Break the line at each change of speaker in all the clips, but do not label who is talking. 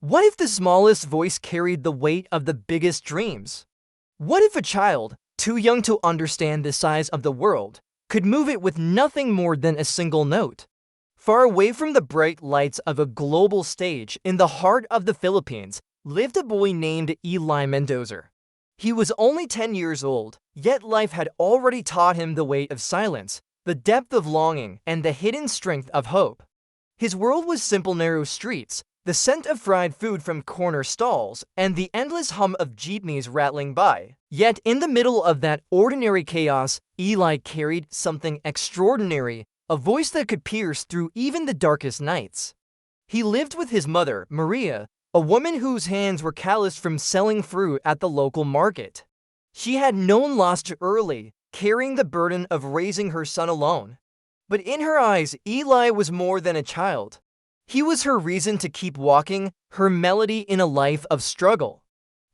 What if the smallest voice carried the weight of the biggest dreams? What if a child, too young to understand the size of the world, could move it with nothing more than a single note? Far away from the bright lights of a global stage in the heart of the Philippines lived a boy named Eli Mendoza. He was only 10 years old, yet life had already taught him the weight of silence, the depth of longing, and the hidden strength of hope. His world was simple narrow streets, the scent of fried food from corner stalls, and the endless hum of jeepneys rattling by. Yet in the middle of that ordinary chaos, Eli carried something extraordinary, a voice that could pierce through even the darkest nights. He lived with his mother, Maria, a woman whose hands were calloused from selling fruit at the local market. She had known loss too early, carrying the burden of raising her son alone. But in her eyes, Eli was more than a child. He was her reason to keep walking, her melody in a life of struggle.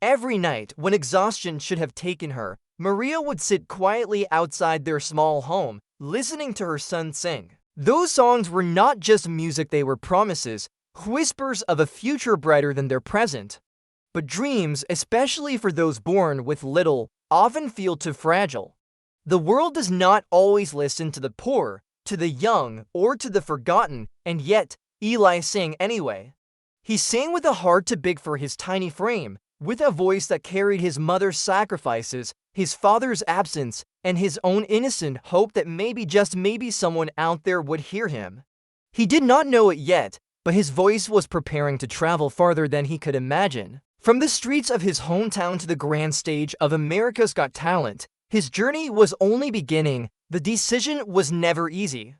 Every night, when exhaustion should have taken her, Maria would sit quietly outside their small home, listening to her son sing. Those songs were not just music, they were promises, whispers of a future brighter than their present. But dreams, especially for those born with little, often feel too fragile. The world does not always listen to the poor, to the young, or to the forgotten, and yet, Eli sang anyway. He sang with a heart too big for his tiny frame, with a voice that carried his mother's sacrifices, his father's absence, and his own innocent hope that maybe, just maybe, someone out there would hear him. He did not know it yet, but his voice was preparing to travel farther than he could imagine. From the streets of his hometown to the grand stage of America's Got Talent, his journey was only beginning. The decision was never easy.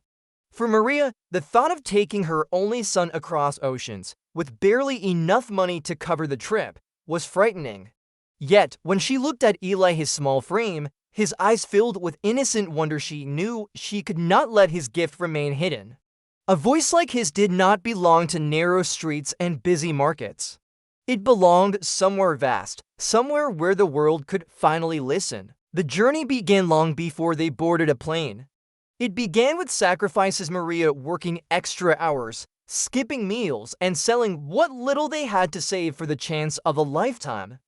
For Maria, the thought of taking her only son across oceans, with barely enough money to cover the trip, was frightening. Yet, when she looked at Eli, his small frame, his eyes filled with innocent wonder, she knew she could not let his gift remain hidden. A voice like his did not belong to narrow streets and busy markets. It belonged somewhere vast, somewhere where the world could finally listen. The journey began long before they boarded a plane. It began with sacrifices, Maria working extra hours, skipping meals, and selling what little they had to save for the chance of a lifetime.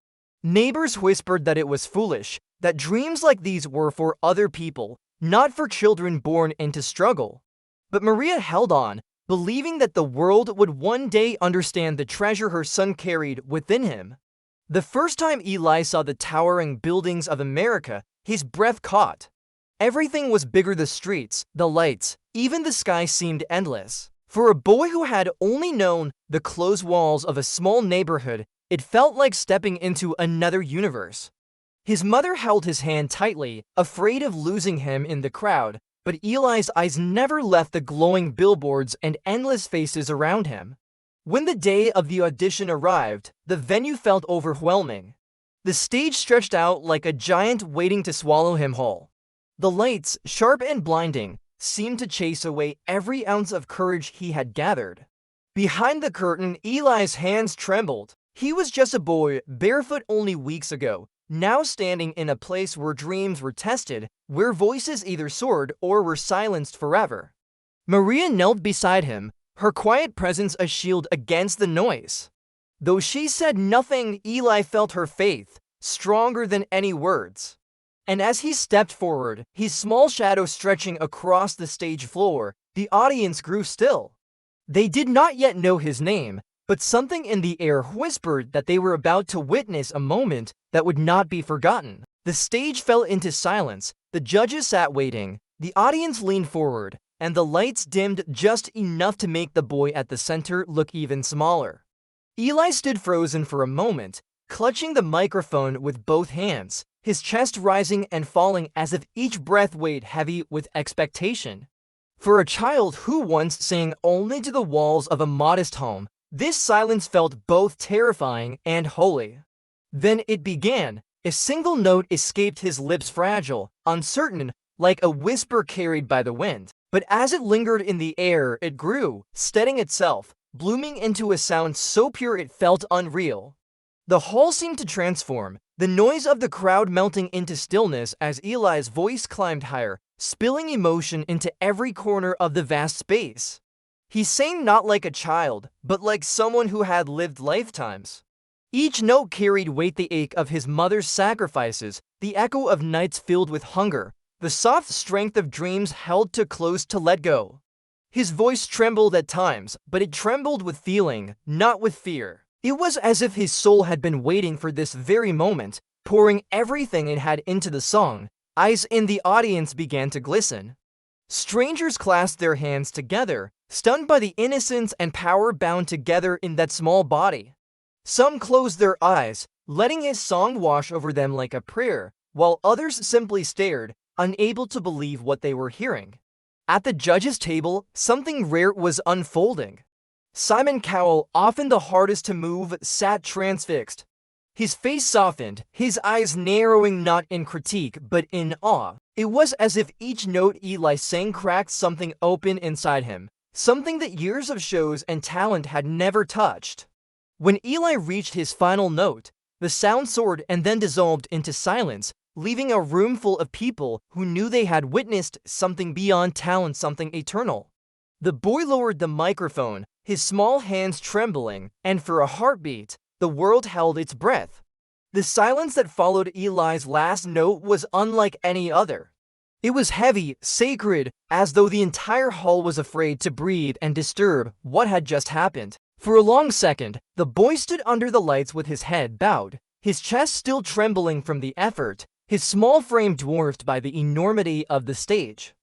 Neighbors whispered that it was foolish, that dreams like these were for other people, not for children born into struggle. But Maria held on, believing that the world would one day understand the treasure her son carried within him. The first time Eli saw the towering buildings of America, his breath caught. Everything was bigger: the streets, the lights, even the sky seemed endless. For a boy who had only known the closed walls of a small neighborhood, it felt like stepping into another universe. His mother held his hand tightly, afraid of losing him in the crowd, but Eli's eyes never left the glowing billboards and endless faces around him. When the day of the audition arrived, the venue felt overwhelming. The stage stretched out like a giant waiting to swallow him whole. The lights, sharp and blinding, seemed to chase away every ounce of courage he had gathered. Behind the curtain, Eli's hands trembled. He was just a boy, barefoot only weeks ago, now standing in a place where dreams were tested, where voices either soared or were silenced forever. Maria knelt beside him, her quiet presence a shield against the noise. Though she said nothing, Eli felt her faith, stronger than any words. And as he stepped forward, his small shadow stretching across the stage floor, the audience grew still. They did not yet know his name, but something in the air whispered that they were about to witness a moment that would not be forgotten. The stage fell into silence, the judges sat waiting, the audience leaned forward, and the lights dimmed just enough to make the boy at the center look even smaller. Eli stood frozen for a moment, clutching the microphone with both hands, his chest rising and falling as if each breath weighed heavy with expectation. For a child who once sang only to the walls of a modest home, this silence felt both terrifying and holy. Then it began. A single note escaped his lips, fragile, uncertain, like a whisper carried by the wind. But as it lingered in the air, it grew, steadying itself, blooming into a sound so pure it felt unreal. The hall seemed to transform, the noise of the crowd melting into stillness as Eli's voice climbed higher, spilling emotion into every corner of the vast space. He sang not like a child, but like someone who had lived lifetimes. Each note carried weight, the ache of his mother's sacrifices, the echo of nights filled with hunger, the soft strength of dreams held too close to let go. His voice trembled at times, but it trembled with feeling, not with fear. It was as if his soul had been waiting for this very moment, pouring everything it had into the song. Eyes in the audience began to glisten. Strangers clasped their hands together, stunned by the innocence and power bound together in that small body. Some closed their eyes, letting his song wash over them like a prayer, while others simply stared, unable to believe what they were hearing. At the judges' table, something rare was unfolding. Simon Cowell, often the hardest to move, sat transfixed. His face softened, his eyes narrowing not in critique but in awe. It was as if each note Eli sang cracked something open inside him, something that years of shows and talent had never touched. When Eli reached his final note, the sound soared and then dissolved into silence, leaving a room full of people who knew they had witnessed something beyond talent, something eternal. The boy lowered the microphone, his small hands trembling, and for a heartbeat, the world held its breath. The silence that followed Eli's last note was unlike any other. It was heavy, sacred, as though the entire hall was afraid to breathe and disturb what had just happened. For a long second, the boy stood under the lights with his head bowed, his chest still trembling from the effort, his small frame dwarfed by the enormity of the stage.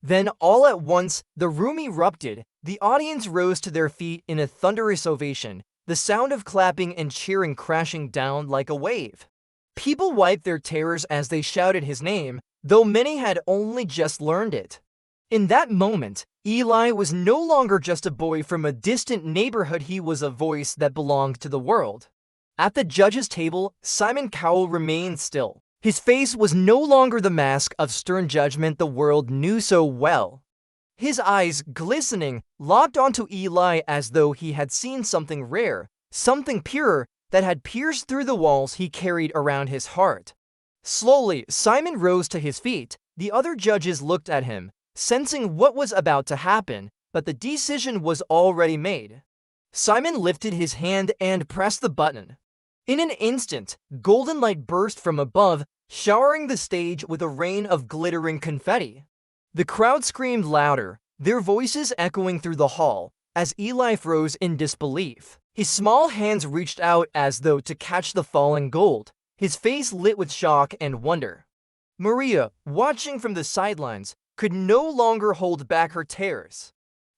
Then, all at once, the room erupted. The audience rose to their feet in a thunderous ovation, the sound of clapping and cheering crashing down like a wave. People wiped their tears as they shouted his name, though many had only just learned it. In that moment, Eli was no longer just a boy from a distant neighborhood, he was a voice that belonged to the world. At the judges' table, Simon Cowell remained still. His face was no longer the mask of stern judgment the world knew so well. His eyes, glistening, locked onto Eli as though he had seen something rare, something pure, that had pierced through the walls he carried around his heart. Slowly, Simon rose to his feet. The other judges looked at him, sensing what was about to happen, but the decision was already made. Simon lifted his hand and pressed the button. In an instant, golden light burst from above, showering the stage with a rain of glittering confetti. The crowd screamed louder, their voices echoing through the hall, as Eli froze in disbelief. His small hands reached out as though to catch the falling gold, his face lit with shock and wonder. Maria, watching from the sidelines, could no longer hold back her tears.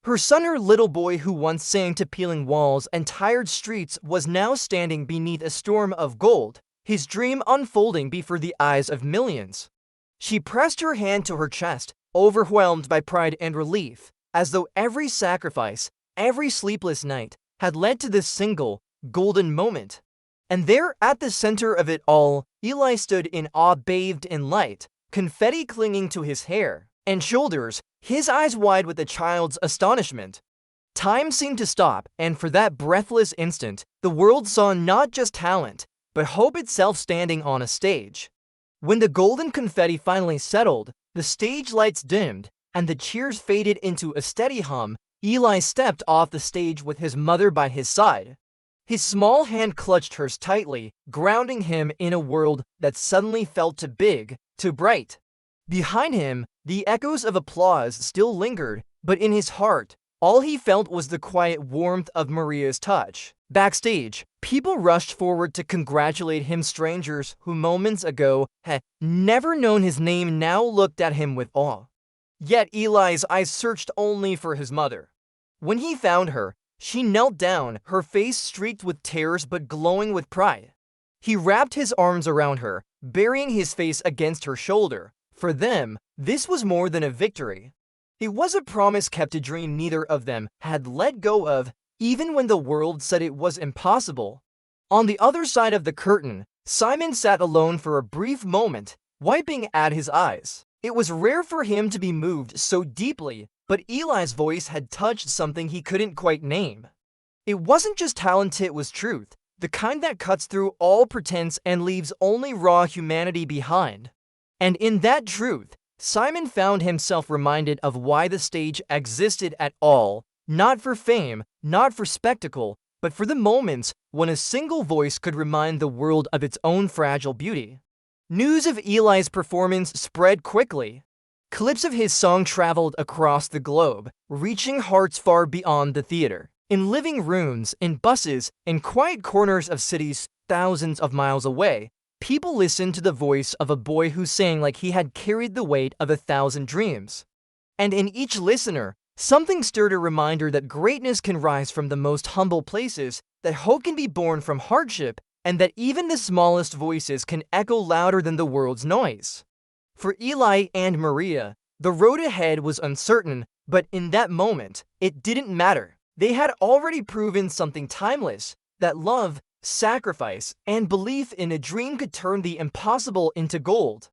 Her son, her little boy who once sang to peeling walls and tired streets, was now standing beneath a storm of gold, his dream unfolding before the eyes of millions. She pressed her hand to her chest, overwhelmed by pride and relief, as though every sacrifice, every sleepless night, had led to this single, golden moment. And there, at the center of it all, Eli stood in awe, bathed in light, confetti clinging to his hair and shoulders, his eyes wide with a child's astonishment. Time seemed to stop, and for that breathless instant, the world saw not just talent, but hope itself standing on a stage. When the golden confetti finally settled, the stage lights dimmed, and the cheers faded into a steady hum, Eli stepped off the stage with his mother by his side. His small hand clutched hers tightly, grounding him in a world that suddenly felt too big, too bright. Behind him, the echoes of applause still lingered, but in his heart, all he felt was the quiet warmth of Maria's touch. Backstage, people rushed forward to congratulate him. Strangers who moments ago had never known his name now looked at him with awe. Yet Eli's eyes searched only for his mother. When he found her, she knelt down, her face streaked with tears but glowing with pride. He wrapped his arms around her, burying his face against her shoulder. For them, this was more than a victory. It was a promise kept, a dream neither of them had let go of, even when the world said it was impossible. On the other side of the curtain, Simon sat alone for a brief moment, wiping at his eyes. It was rare for him to be moved so deeply, but Eli's voice had touched something he couldn't quite name. It wasn't just talent, it was truth, the kind that cuts through all pretense and leaves only raw humanity behind. And in that truth, Simon found himself reminded of why the stage existed at all, Not for fame, not for spectacle, but for the moments when a single voice could remind the world of its own fragile beauty. News of Eli's performance spread quickly. Clips of his song traveled across the globe, reaching hearts far beyond the theater. In living rooms, in buses, in quiet corners of cities thousands of miles away, people listened to the voice of a boy who sang like he had carried the weight of 1,000 dreams. And in each listener, something stirred a reminder that greatness can rise from the most humble places, that hope can be born from hardship, and that even the smallest voices can echo louder than the world's noise. For Eli and Maria, the road ahead was uncertain, but in that moment, it didn't matter. They had already proven something timeless, that love, sacrifice, and belief in a dream could turn the impossible into gold.